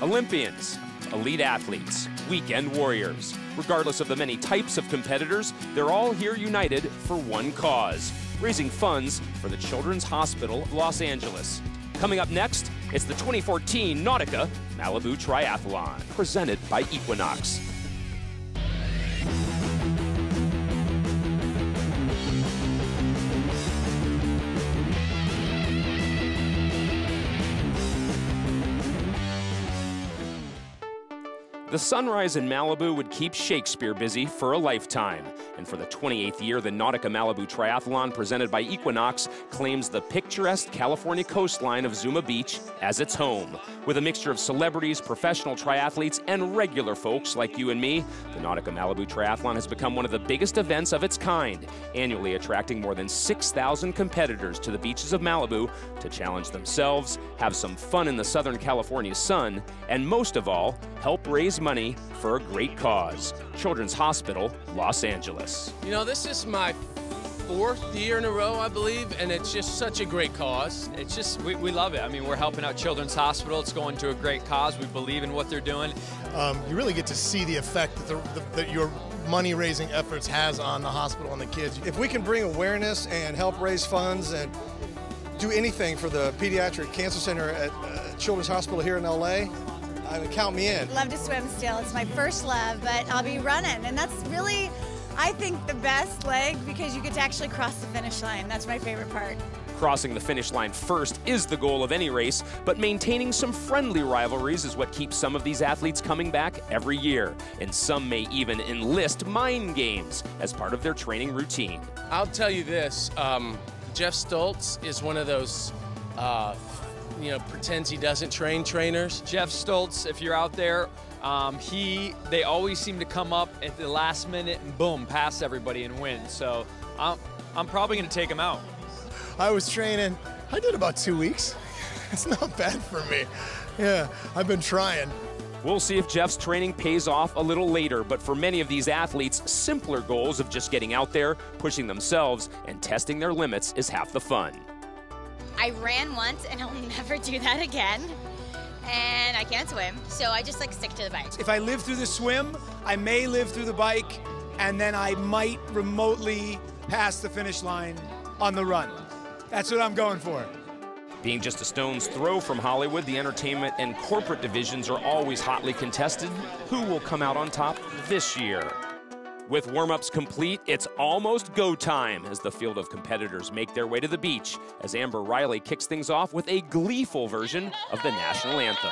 Olympians, elite athletes, weekend warriors. Regardless of the many types of competitors, they're all here united for one cause, raising funds for the Children's Hospital of Los Angeles. Coming up next, it's the 2014 Nautica Malibu Triathlon, presented by Equinox. The sunrise in Malibu would keep Shakespeare busy for a lifetime. And for the 28th year, the Nautica Malibu Triathlon, presented by Equinox, claims the picturesque California coastline of Zuma Beach as its home. With a mixture of celebrities, professional triathletes, and regular folks like you and me, the Nautica Malibu Triathlon has become one of the biggest events of its kind, annually attracting more than 6,000 competitors to the beaches of Malibu to challenge themselves, have some fun in the Southern California sun, and most of all, help raise money for a great cause. Children's Hospital, Los Angeles. You know, this is my 4th year in a row, I believe, and it's just such a great cause. It's just, we love it. I mean, we're helping out Children's Hospital. It's going to a great cause. We believe in what they're doing. You really get to see the effect that your money-raising efforts has on the hospital and the kids. If we can bring awareness and help raise funds and do anything for the Pediatric Cancer Center at Children's Hospital here in LA, I would count me in. Love to swim still. It's my first love, but I'll be running. And that's really, I think, the best leg because you get to actually cross the finish line. That's my favorite part. Crossing the finish line first is the goal of any race, but maintaining some friendly rivalries is what keeps some of these athletes coming back every year. And some may even enlist mind games as part of their training routine. I'll tell you this, Jeff Stoltz is one of those pretends he doesn't train trainers. Jeff Stoltz, if you're out there, they always seem to come up at the last minute and boom, pass everybody and win. So I'm probably going to take him out. I was training, I did about 2 weeks. It's not bad for me. Yeah, I've been trying. We'll see if Jeff's training pays off a little later, but for many of these athletes, simpler goals of just getting out there, pushing themselves, and testing their limits is half the fun. I ran once and I'll never do that again. And I can't swim, so I just stick to the bike. If I live through the swim, I may live through the bike, and then I might remotely pass the finish line on the run. That's what I'm going for. Being just a stone's throw from Hollywood, the entertainment and corporate divisions are always hotly contested. Who will come out on top this year? With warm-ups complete, it's almost go time as the field of competitors make their way to the beach as Amber Riley kicks things off with a gleeful version of the national anthem.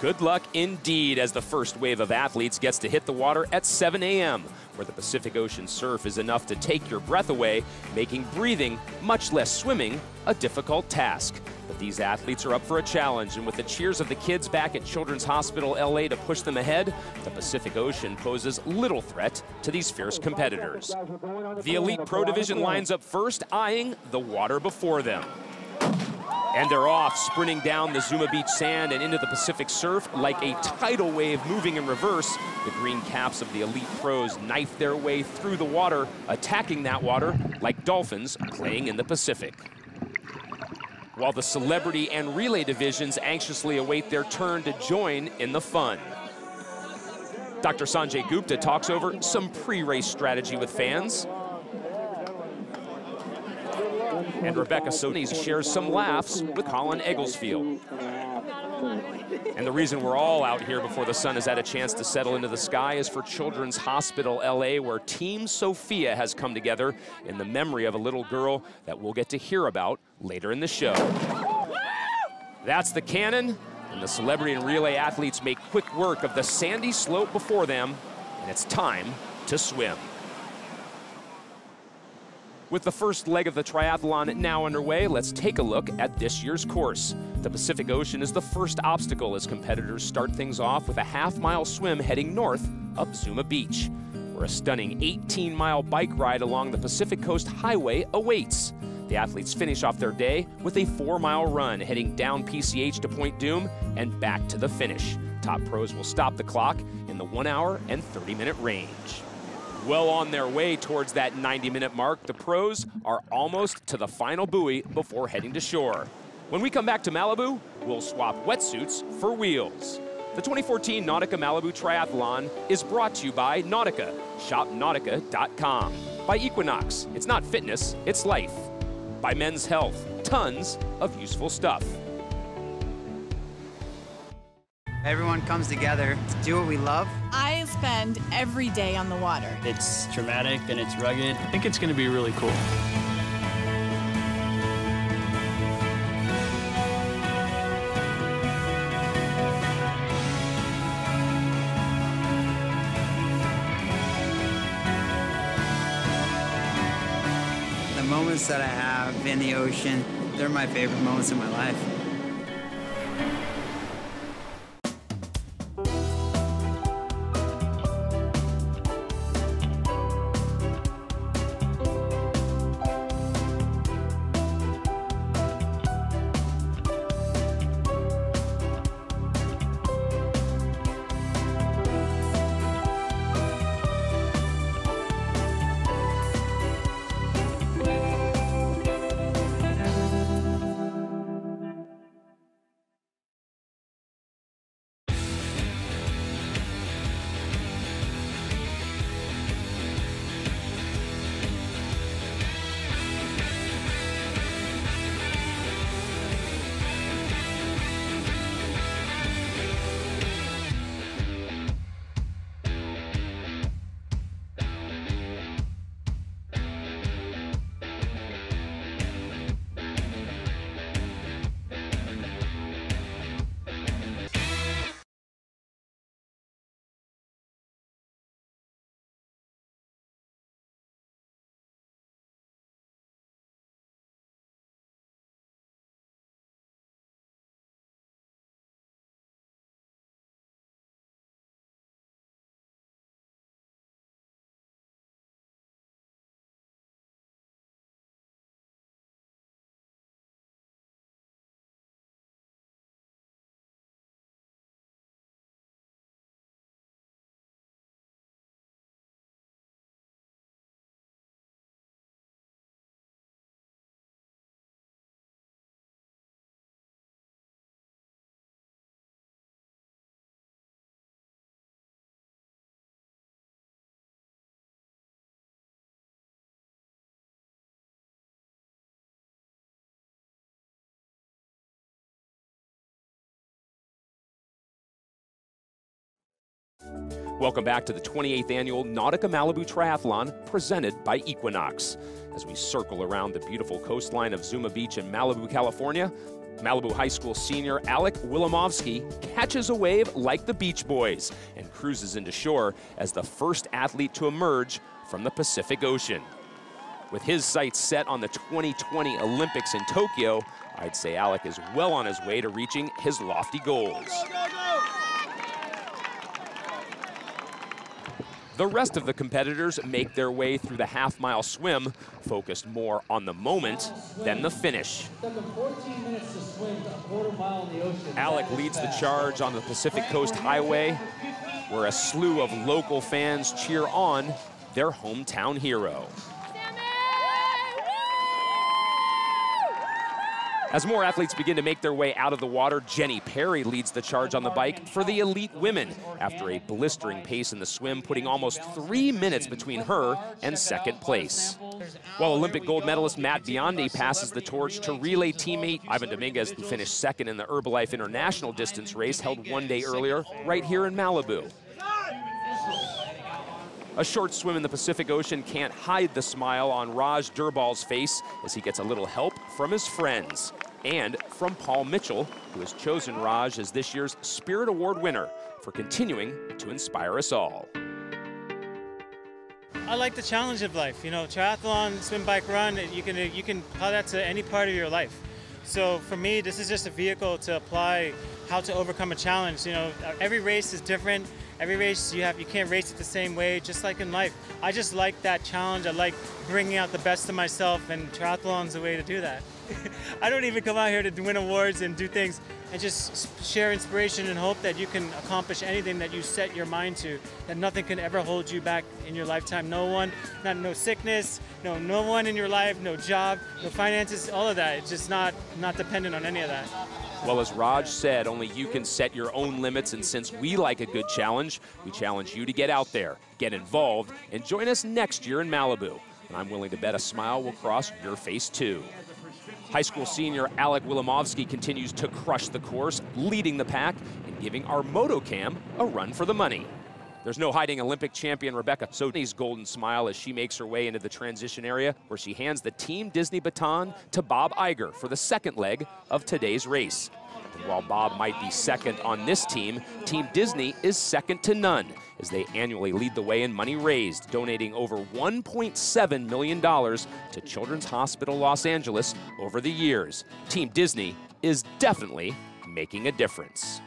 Good luck indeed as the first wave of athletes gets to hit the water at 7 a.m., where the Pacific Ocean surf is enough to take your breath away, making breathing, much less swimming, a difficult task. But these athletes are up for a challenge, and with the cheers of the kids back at Children's Hospital LA to push them ahead, the Pacific Ocean poses little threat to these fierce competitors. The Elite Pro Division lines up first, eyeing the water before them. And they're off, sprinting down the Zuma Beach sand and into the Pacific surf like a tidal wave moving in reverse. The green caps of the elite pros knife their way through the water, attacking that water like dolphins playing in the Pacific. While the celebrity and relay divisions anxiously await their turn to join in the fun. Dr. Sanjay Gupta talks over some pre-race strategy with fans. And Rebecca Sonis shares some laughs with Colin Egglesfield. And the reason we're all out here before the sun has had a chance to settle into the sky is for Children's Hospital LA, where Team Sophia has come together in the memory of a little girl that we'll get to hear about later in the show. That's the cannon, and the celebrity and relay athletes make quick work of the sandy slope before them, and it's time to swim. With the first leg of the triathlon now underway, let's take a look at this year's course. The Pacific Ocean is the first obstacle as competitors start things off with a half-mile swim heading north up Zuma Beach, where a stunning 18-mile bike ride along the Pacific Coast Highway awaits. The athletes finish off their day with a 4-mile run heading down PCH to Point Doom and back to the finish. Top pros will stop the clock in the 1 hour and 30-minute range. Well on their way towards that 90-minute mark, the pros are almost to the final buoy before heading to shore. When we come back to Malibu, we'll swap wetsuits for wheels. The 2014 Nautica Malibu Triathlon is brought to you by Nautica. Shop Nautica.com. By Equinox. It's not fitness, it's life. By Men's Health. Tons of useful stuff. Everyone comes together to do what we love. I spend every day on the water. It's dramatic and it's rugged. I think it's going to be really cool. The moments that I have in the ocean, they're my favorite moments in my life. Welcome back to the 28th annual Nautica Malibu Triathlon presented by Equinox. As we circle around the beautiful coastline of Zuma Beach in Malibu, California, Malibu High School senior Alec Wilimowski catches a wave like the Beach Boys and cruises into shore as the first athlete to emerge from the Pacific Ocean. With his sights set on the 2020 Olympics in Tokyo, I'd say Alec is well on his way to reaching his lofty goals. The rest of the competitors make their way through the half-mile swim, focused more on the moment than the finish. Alec leads the charge on the Pacific Coast Highway, where a slew of local fans cheer on their hometown hero. As more athletes begin to make their way out of the water, Jenny Perry leads the charge on the bike for the elite women after a blistering pace in the swim, putting almost 3 minutes between her and second place. While Olympic gold medalist Matt Biondi passes the torch to relay teammate Ivan Dominguez, who finished second in the Herbalife International distance race held 1 day earlier right here in Malibu. A short swim in the Pacific Ocean can't hide the smile on Raj Durbal's face as he gets a little help from his friends and from Paul Mitchell, who has chosen Raj as this year's Spirit Award winner for continuing to inspire us all. I like the challenge of life. You know, triathlon, swim, bike, run, you can apply that to any part of your life. So for me, this is just a vehicle to apply how to overcome a challenge. You know, every race is different. Every race you can't race it the same way, just like in life. I just like that challenge. I like bringing out the best of myself, and triathlon's the way to do that. I don't even come out here to win awards and do things, and just share inspiration and hope that you can accomplish anything that you set your mind to, that nothing can ever hold you back in your lifetime. No sickness, no one in your life, no job, no finances, all of that. It's just not dependent on any of that. Well, as Raj said, only you can set your own limits, and since we like a good challenge, we challenge you to get out there, get involved, and join us next year in Malibu. And I'm willing to bet a smile will cross your face too. High school senior Alec Wilimovsky continues to crush the course, leading the pack and giving our motocam a run for the money. There's no hiding Olympic champion Rebecca Soto's golden smile as she makes her way into the transition area, where she hands the Team Disney baton to Bob Iger for the second leg of today's race. And while Bob might be second on this team, Team Disney is second to none, as they annually lead the way in money raised, donating over $1.7 million to Children's Hospital Los Angeles over the years. Team Disney is definitely making a difference.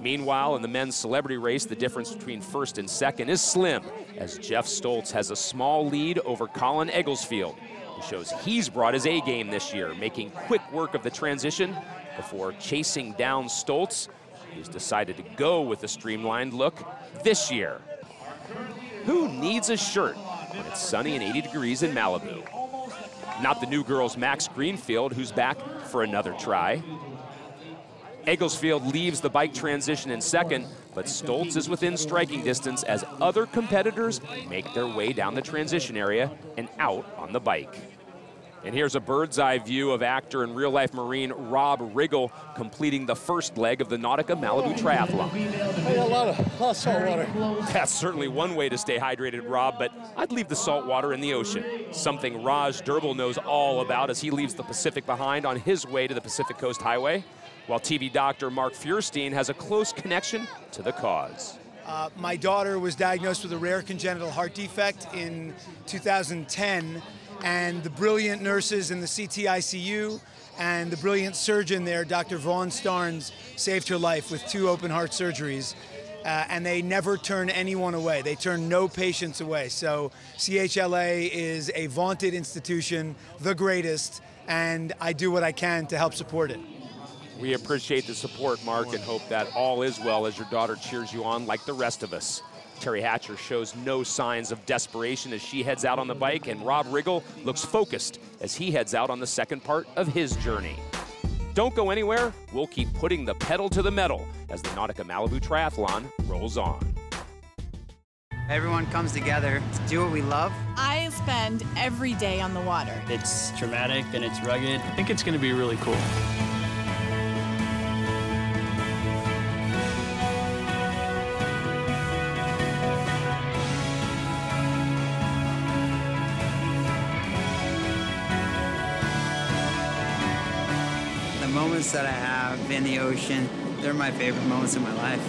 Meanwhile, in the men's celebrity race, the difference between first and second is slim, as Jeff Stoltz has a small lead over Colin Egglesfield, who shows he's brought his A-game this year, making quick work of the transition before chasing down Stoltz, who's decided to go with the streamlined look this year. Who needs a shirt when it's sunny and 80 degrees in Malibu? Not the new girl's Max Greenfield, who's back for another try. Egglesfield leaves the bike transition in second, but Stoltz is within striking distance as other competitors make their way down the transition area and out on the bike. And here's a bird's eye view of actor and real-life Marine Rob Riggle completing the first leg of the Nautica Malibu Triathlon. Hey, a lot of salt water. That's certainly one way to stay hydrated, Rob, but I'd leave the salt water in the ocean, something Raj Durbil knows all about as he leaves the Pacific behind on his way to the Pacific Coast Highway, while TV doctor Mark Feuerstein has a close connection to the cause. My daughter was diagnosed with a rare congenital heart defect in 2010, and the brilliant nurses in the CT-ICU and the brilliant surgeon there, Dr. Vaughn Starnes, saved her life with 2 open heart surgeries. And they never turn anyone away. They turn no patients away. So CHLA is a vaunted institution, the greatest, and I do what I can to help support it. We appreciate the support, Mark, and hope that all is well as your daughter cheers you on like the rest of us. Terry Hatcher shows no signs of desperation as she heads out on the bike, and Rob Riggle looks focused as he heads out on the second part of his journey. Don't go anywhere. We'll keep putting the pedal to the metal as the Nautica Malibu Triathlon rolls on. Everyone comes together to do what we love. I spend every day on the water. It's dramatic and it's rugged. I think it's going to be really cool. The moments that I have in the ocean, they're my favorite moments in my life.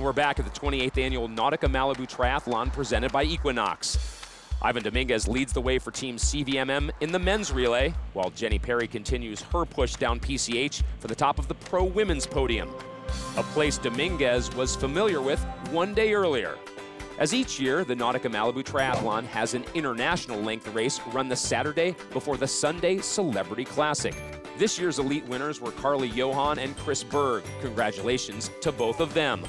And we're back at the 28th annual Nautica Malibu Triathlon presented by Equinox. Ivan Dominguez leads the way for Team CVMM in the men's relay, while Jenny Perry continues her push down PCH for the top of the pro women's podium, a place Dominguez was familiar with one day earlier. As each year, the Nautica Malibu Triathlon has an international length race run the Saturday before the Sunday Celebrity Classic. This year's elite winners were Carly Johan and Chris Berg. Congratulations to both of them.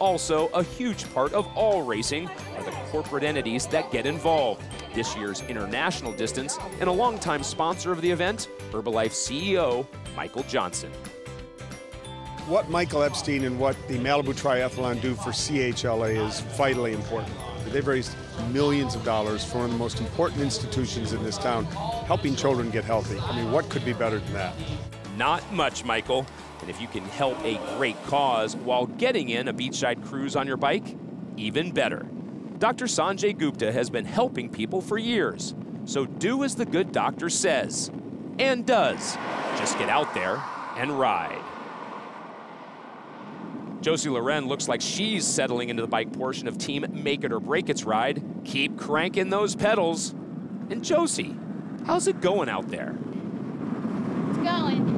Also, a huge part of all racing are the corporate entities that get involved. This year's international distance and a longtime sponsor of the event, Herbalife CEO Michael Johnson. What Michael Epstein and what the Malibu Triathlon do for CHLA is vitally important. They've raised millions of dollars for one of the most important institutions in this town, helping children get healthy. I mean, what could be better than that? Not much, Michael. And if you can help a great cause while getting in a beachside cruise on your bike, even better. Dr. Sanjay Gupta has been helping people for years. So do as the good doctor says, and does. Just get out there and ride. Josie Loren looks like she's settling into the bike portion of Team Make It or Break It's ride. Keep cranking those pedals. And Josie, how's it going out there? It's going.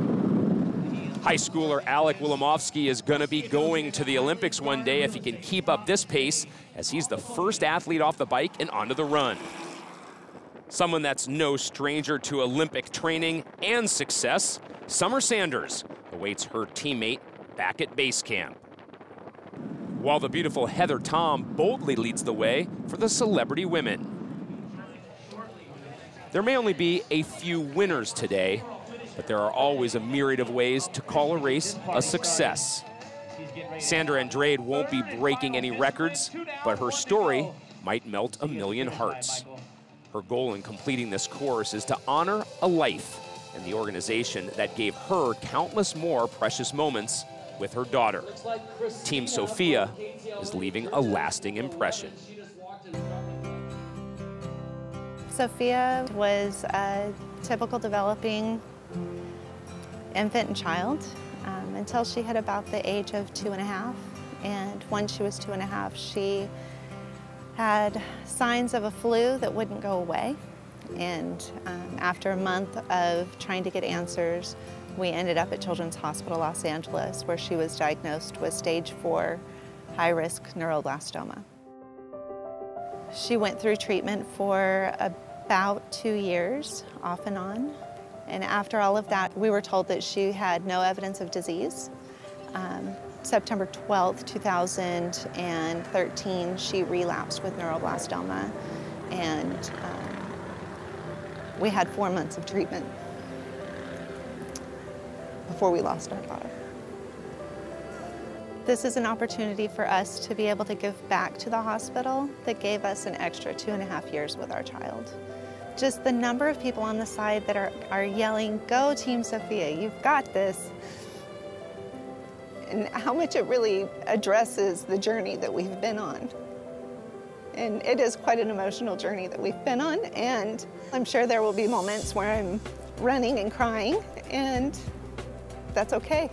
High schooler Alec Wilimowski is going to be going to the Olympics one day if he can keep up this pace, as he's the first athlete off the bike and onto the run. Someone that's no stranger to Olympic training and success, Summer Sanders awaits her teammate back at base camp. While the beautiful Heather Tom boldly leads the way for the celebrity women. There may only be a few winners today, but there are always a myriad of ways to call a race a success. Sandra Andrade won't be breaking any records, but her story might melt a million hearts. Her goal in completing this course is to honor a life and the organization that gave her countless more precious moments with her daughter. Team Sophia is leaving a lasting impression. Sophia was a typical developing infant and child until she hit about the age of 2.5. And when she was 2.5, she had signs of a flu that wouldn't go away. And after a month of trying to get answers, we ended up at Children's Hospital Los Angeles, where she was diagnosed with stage 4 high-risk neuroblastoma. She went through treatment for about 2 years, off and on. And after all of that, we were told that she had no evidence of disease. September 12th, 2013, she relapsed with neuroblastoma, and we had 4 months of treatment before we lost our daughter. This is an opportunity for us to be able to give back to the hospital that gave us an extra 2.5 years with our child. Just the number of people on the side that are yelling, "Go Team Sophia, you've got this," and how much it really addresses the journey that we've been on. And it is quite an emotional journey that we've been on, and I'm sure there will be moments where I'm running and crying, and that's okay.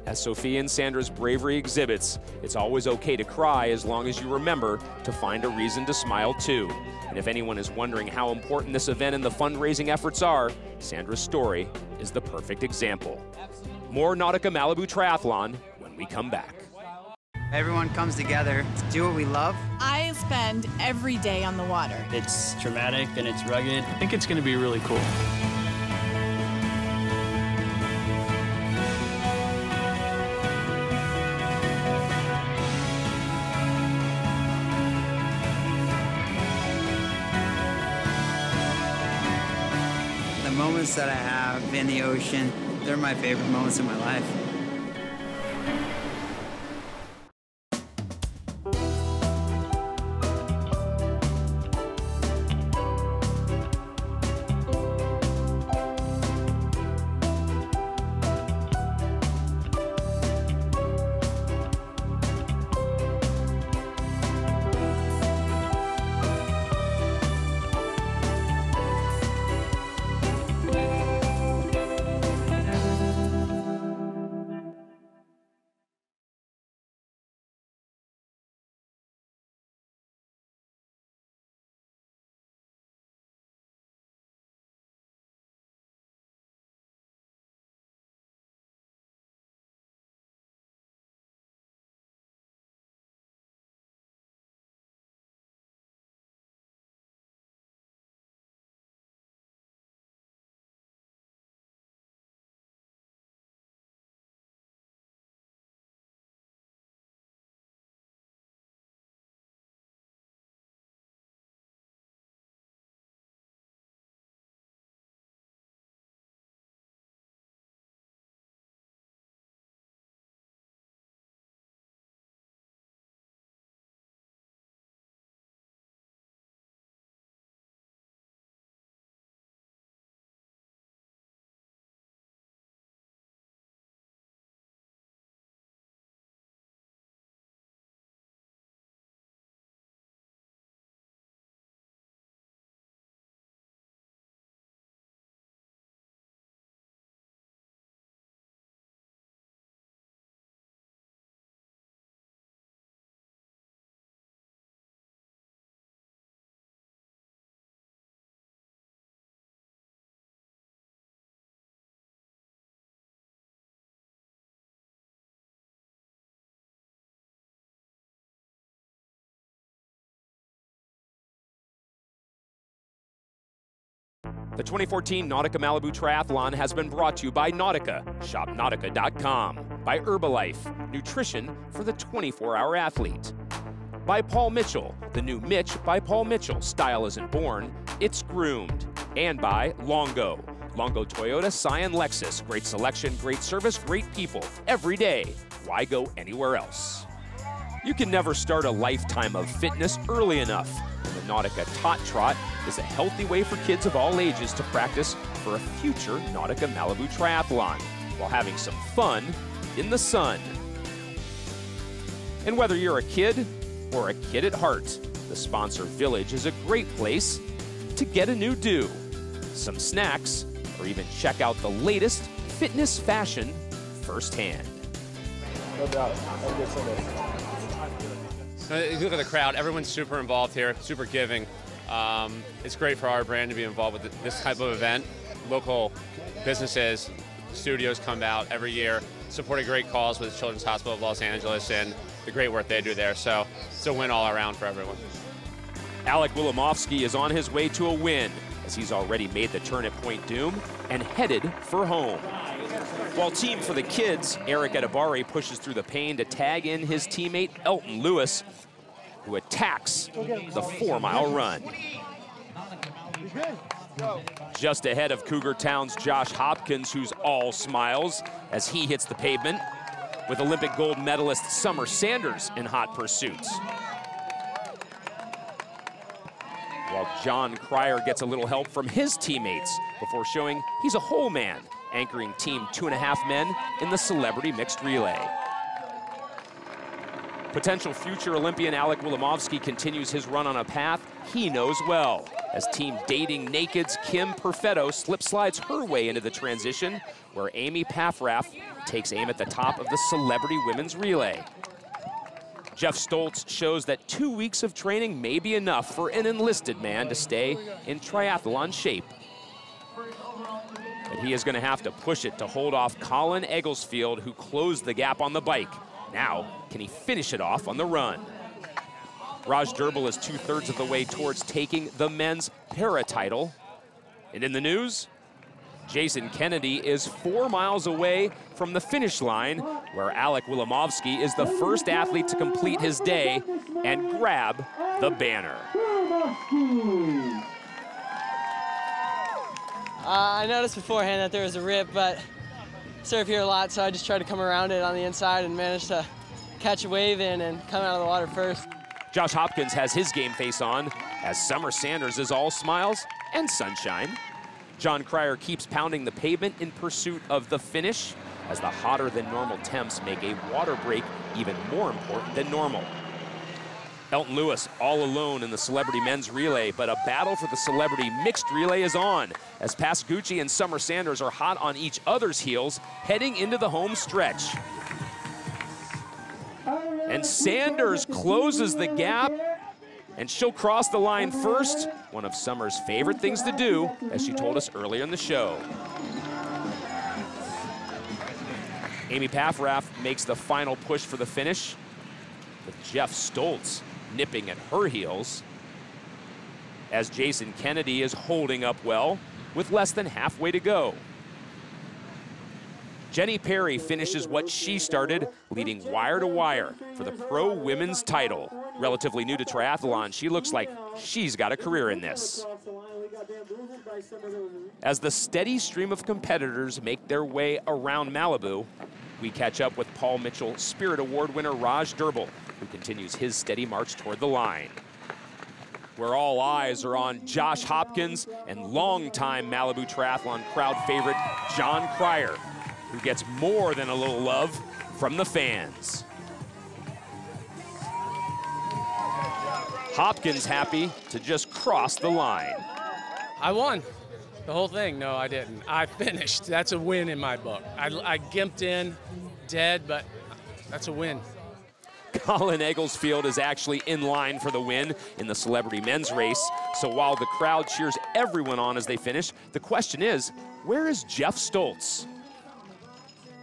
As Sophia and Sandra's bravery exhibits, it's always okay to cry as long as you remember to find a reason to smile too. And if anyone is wondering how important this event and the fundraising efforts are, Sandra's story is the perfect example. More Nautica Malibu Triathlon when we come back. Everyone comes together to do what we love. I spend every day on the water. It's dramatic and it's rugged. I think it's going to be really cool. The moments that I have in the ocean, they're my favorite moments in my life. The 2014 Nautica Malibu Triathlon has been brought to you by Nautica, shopnautica.com, by Herbalife, nutrition for the 24-hour athlete, by Paul Mitchell, the new Mitch by Paul Mitchell, style isn't born, it's groomed, and by Longo, Longo Toyota, Scion, Lexus, great selection, great service, great people, every day. Why go anywhere else? You can never start a lifetime of fitness early enough. The Nautica Tot Trot is a healthy way for kids of all ages to practice for a future Nautica Malibu Triathlon while having some fun in the sun. And whether you're a kid or a kid at heart, the sponsor Village is a great place to get a new do, some snacks, or even check out the latest fitness fashion firsthand. No doubt. I'll get some of this. You look at the crowd, everyone's super involved here, super giving. It's great for our brand to be involved with this type of event. Local businesses, studios come out every year, supporting great cause with the Children's Hospital of Los Angeles and the great work they do there. So it's a win all around for everyone. Alec Wilimowski is on his way to a win, as he's already made the turn at Point Doom and headed for home. While team for the kids, Eric Edibari pushes through the pain to tag in his teammate Elton Lewis, who attacks the 4-mile run. Just ahead of Cougar Town's Josh Hopkins, who's all smiles as he hits the pavement, with Olympic gold medalist Summer Sanders in hot pursuit. While John Cryer gets a little help from his teammates before showing he's a whole man, anchoring Team 2.5 Men in the celebrity mixed relay. Potential future Olympian Alec Wilimowski continues his run on a path he knows well, as Team Dating Naked's Kim Perfetto slip-slides her way into the transition, where Amy Paffrath takes aim at the top of the celebrity women's relay. Jeff Stoltz shows that 2 weeks of training may be enough for an enlisted man to stay in triathlon shape. But he is going to have to push it to hold off Colin Egglesfield, who closed the gap on the bike. Now, can he finish it off on the run? Raj Durbel is 2/3 of the way towards taking the men's para title. And in the news, Jason Kennedy is 4 miles away from the finish line, where Alec Wilimowski is the first athlete to complete his day and grab the banner. I noticed beforehand that there was a rip, but surf here a lot, so I just tried to come around it on the inside and managed to catch a wave in and come out of the water first. Josh Hopkins has his game face on, as Summer Sanders is all smiles and sunshine. John Cryer keeps pounding the pavement in pursuit of the finish, as the hotter than normal temps make a water break even more important than normal. Elton Lewis all alone in the celebrity men's relay, but a battle for the celebrity mixed relay is on, as Pascucci and Summer Sanders are hot on each other's heels, heading into the home stretch. And Sanders closes the gap, and she'll cross the line first, one of Summer's favorite things to do, as she told us earlier in the show. Amy Paffrath makes the final push for the finish, with Jeff Stoltz nipping at her heels, as Jason Kennedy is holding up well with less than halfway to go. Jenny Perry finishes what she started, leading wire to wire for the pro women's title. Relatively new to triathlon, she looks like she's got a career in this. As the steady stream of competitors make their way around Malibu, we catch up with Paul Mitchell Spirit Award winner Raj Durbel, who continues his steady march toward the line. Where all eyes are on Josh Hopkins and longtime Malibu Triathlon crowd favorite John Cryer, who gets more than a little love from the fans. Hopkins happy to just cross the line. I won the whole thing. No, I didn't. I finished. That's a win in my book. I gimped in dead, but that's a win. Colin Egglesfield is actually in line for the win in the celebrity men's race. So while the crowd cheers everyone on as they finish, the question is, where is Jeff Stoltz?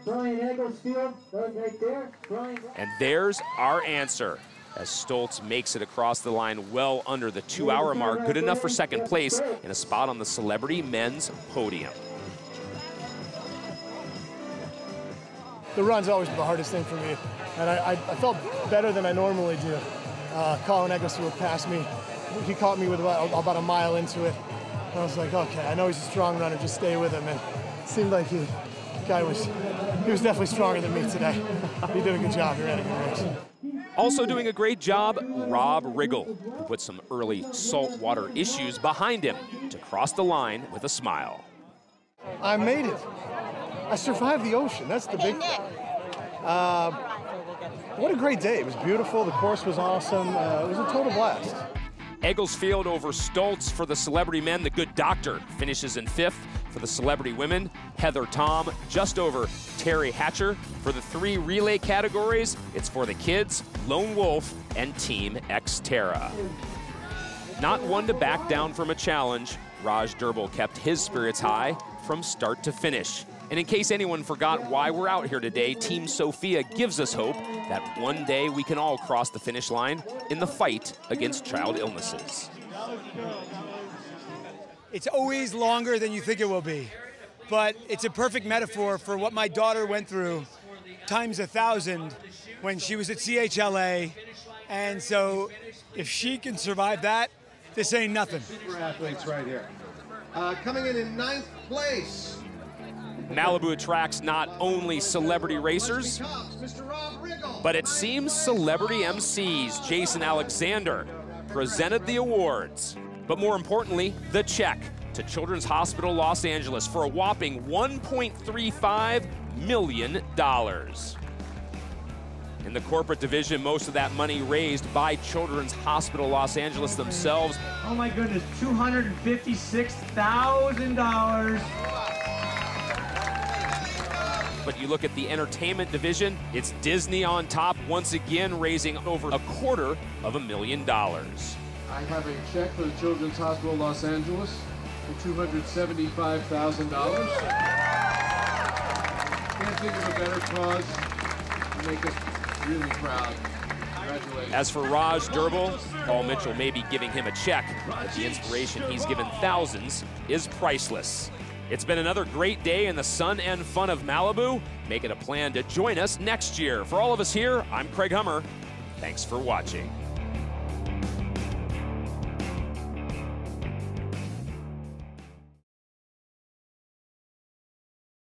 Brian Egglesfield, right there. And there's our answer. as Stoltz makes it across the line well under the 2-hour mark, good enough for second place and a spot on the celebrity men's podium. The run's always the hardest thing for me, and I felt better than I normally do. Colin Egglesworth passed me. He caught me with about a mile into it. And I was like, okay, I know he's a strong runner, just stay with him. And it seemed like he was definitely stronger than me today. He did a good job. He ran a good race. Also doing a great job, Rob Riggle, who put some early saltwater issues behind him to cross the line with a smile. I made it. I survived the ocean. That's the big thing. What a great day. It was beautiful. The course was awesome. It was a total blast. Egglesfield over Stoltz for the celebrity men. The Good Doctor finishes in 5th. For the celebrity women, Heather Tom just over Terry Hatcher. For the 3 relay categories, it's for the kids, Lone Wolf, and Team Xterra. Not one to back down from a challenge, Raj Durbil kept his spirits high from start to finish. And in case anyone forgot why we're out here today, Team Sophia gives us hope that one day we can all cross the finish line in the fight against child illnesses. It's always longer than you think it will be, but it's a perfect metaphor for what my daughter went through times 1,000 when she was at CHLA. And so if she can survive that, this ain't nothing. Super athletes right here. Coming in 9th place. Malibu attracts not only celebrity racers, but it seems celebrity MCs. Jason Alexander presented the awards, but more importantly, the check to Children's Hospital Los Angeles for a whopping $1.35 million. In the corporate division, most of that money raised by Children's Hospital Los Angeles themselves. Oh my goodness, $256,000. But you look at the entertainment division, it's Disney on top, once again raising over $250,000. I have a check for the Children's Hospital Los Angeles for $275,000. Can't think of a better cause to make us really proud. Congratulations. As for Raj Durbil, Paul Mitchell may be giving him a check, but the inspiration he's given thousands is priceless. It's been another great day in the sun and fun of Malibu. Make it a plan to join us next year. For all of us here, I'm Craig Hummer. Thanks for watching.